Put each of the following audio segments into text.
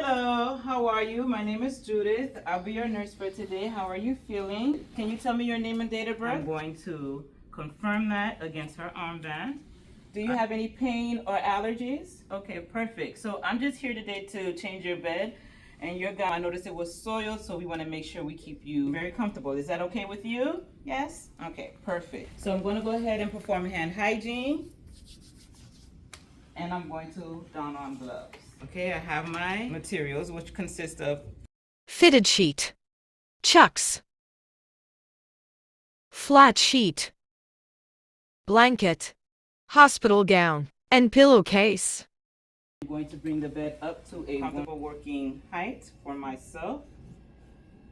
Hello, how are you? My name is Judith. I'll be your nurse for today. How are you feeling? Can you tell me your name and date of birth? I'm going to confirm that against her armband. Do you have any pain or allergies? Okay, perfect. So I'm just here today to change your bed and your gown. I noticed it was soiled, so we want to make sure we keep you very comfortable. Is that okay with you? Yes? Okay, perfect. So I'm going to go ahead and perform hand hygiene. And I'm going to don on gloves. Okay, I have my materials, which consist of fitted sheet, chucks, flat sheet, blanket, hospital gown, and pillowcase. I'm going to bring the bed up to a comfortable working height for myself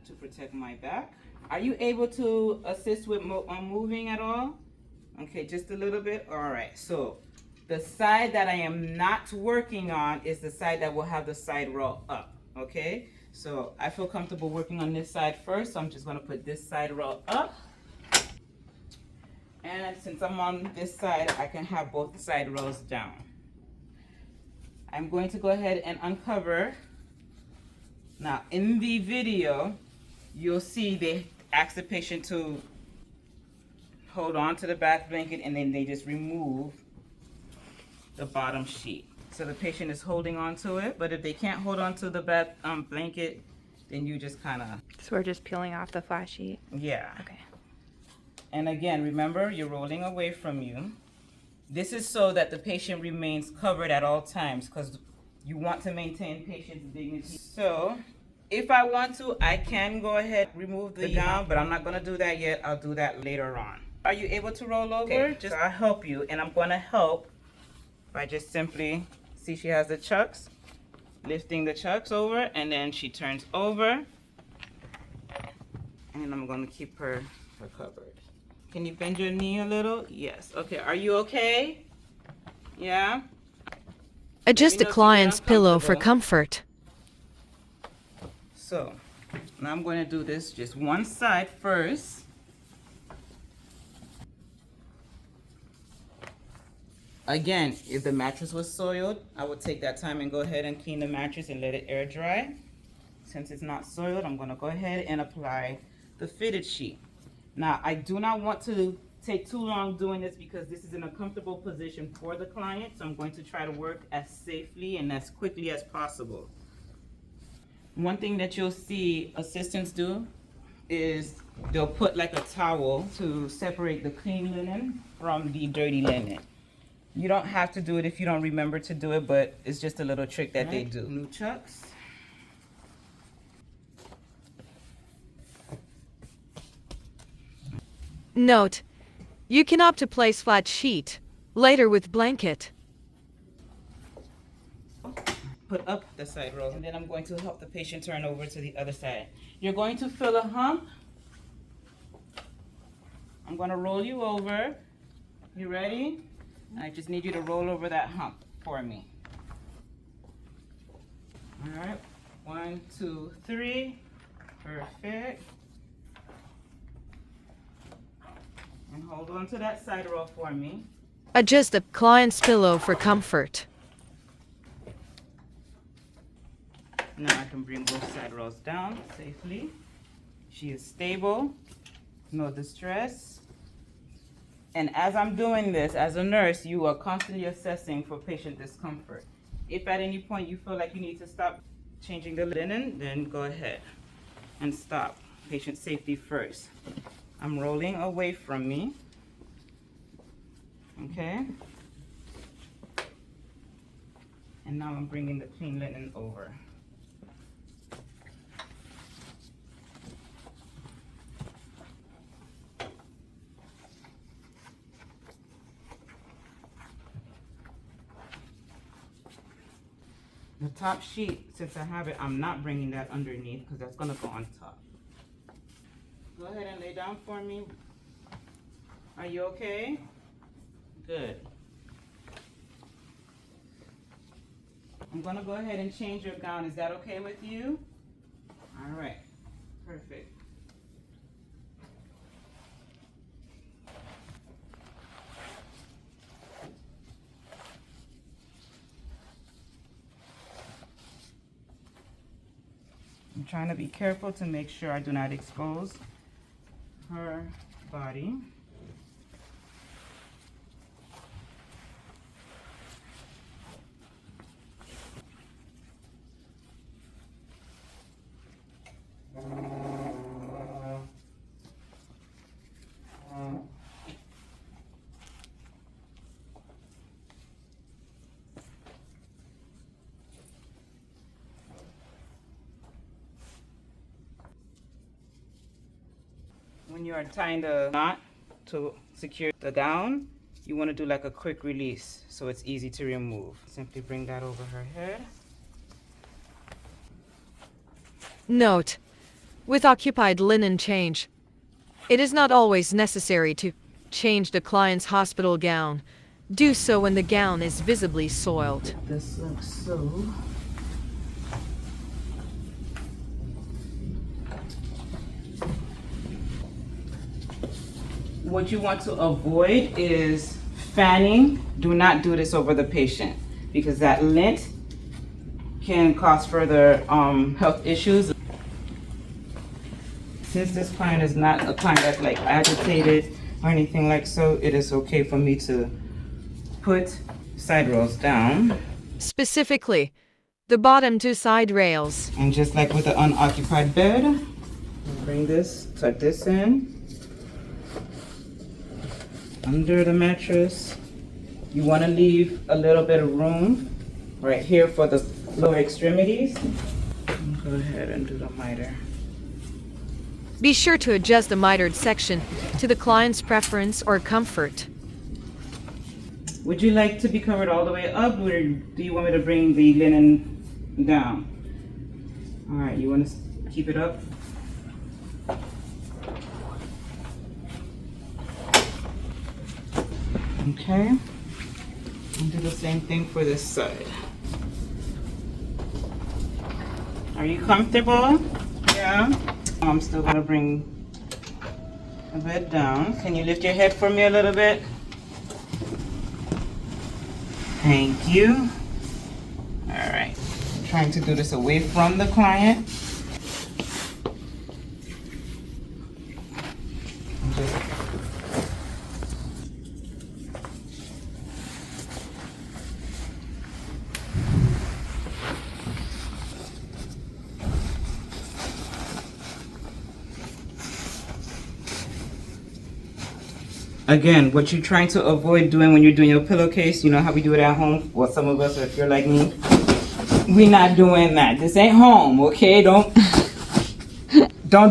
to protect my back. Are you able to assist with moving at all? Okay, just a little bit. All right, so the side that I am not working on is the side that will have the side rail up. Okay, so I feel comfortable working on this side first, so I'm just going to put this side rail up. And since I'm on this side, I can have both side rails down. I'm going to go ahead and uncover. Now, in the video, you'll see they ask the patient to hold on to the back blanket and then they just remove the bottom sheet. So the patient is holding on to it, but if they can't hold on to the back blanket, then you just kind of... So we're just peeling off the flat sheet? Yeah. Okay. And again, remember, you're rolling away from you. This is so that the patient remains covered at all times because you want to maintain patient's dignity. So if I want to, I can go ahead and remove the gown, but I'm not going to do that yet. I'll do that later on. Are you able to roll over? Okay. Just I'll help you, and I'm going to help by just simply, see she has the chucks, lifting the chucks over, and then she turns over, and I'm going to keep her covered. Can you bend your knee a little? Yes. Okay. Are you okay? Yeah? Adjust the client's pillow for comfort. So, now I'm going to do this just one side first. Again, if the mattress was soiled, I would take that time and go ahead and clean the mattress and let it air dry. Since it's not soiled, I'm going to go ahead and apply the fitted sheet. Now, I do not want to take too long doing this because this is in a comfortable position for the client, so I'm going to try to work as safely and as quickly as possible. One thing that you'll see assistants do is they'll put like a towel to separate the clean linen from the dirty linen. You don't have to do it if you don't remember to do it, but it's just a little trick that they do. New chucks. Note: you can opt to place flat sheet, later with blanket. Put up the side roll, and then I'm going to help the patient turn over to the other side. You're going to feel a hump. I'm going to roll you over. You ready? I just need you to roll over that hump for me. All right. 1, 2, 3. Perfect. And hold on to that side roll for me. Adjust the client's pillow for comfort. Now I can bring both side rolls down safely. She is stable, no distress. And as I'm doing this, as a nurse, you are constantly assessing for patient discomfort. If at any point you feel like you need to stop changing the linen, then go ahead and stop. Patient safety first. I'm rolling away from me. Okay? And now I'm bringing the clean linen over. The top sheet, since I have it, I'm not bringing that underneath because that's going to go on top. Go ahead and lay down for me. Are you okay? Good. I'm going to go ahead and change your gown. Is that okay with you? All right. Perfect. I'm trying to be careful to make sure I do not expose her body. When you are tying the knot to secure the gown, you want to do like a quick release so it's easy to remove. Simply bring that over her head. Note: with occupied linen change, it is not always necessary to change the client's hospital gown. Do so when the gown is visibly soiled. This looks so. What you want to avoid is fanning. Do not do this over the patient because that lint can cause further health issues. Since this client is not a client that's like agitated or anything like so, it is okay for me to put side rails down. Specifically, the bottom two side rails. And just like with the unoccupied bed, bring this, tuck this in. Under the mattress. You want to leave a little bit of room right here for the lower extremities. Go ahead and do the miter. Be sure to adjust the mitered section to the client's preference or comfort. Would you like to be covered all the way up, or do you want me to bring the linen down? All right, you want to keep it up? Okay, and do the same thing for this side. Are you comfortable? Yeah. I'm still gonna bring the bed down. Can you lift your head for me a little bit? Thank you. All right. I'm trying to do this away from the client. Again, what you're trying to avoid doing when you're doing your pillowcase, you know how we do it at home? Well, some of us, if you're like me, we're not doing that. This ain't home, okay? Don't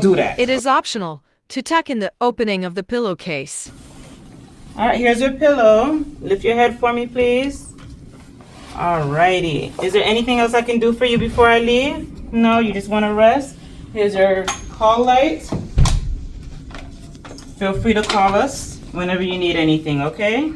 do that. It is optional to tuck in the opening of the pillowcase. All right, here's your pillow. Lift your head for me, please. All righty. Is there anything else I can do for you before I leave? No, you just want to rest? Here's your call light. Feel free to call us whenever you need anything, okay?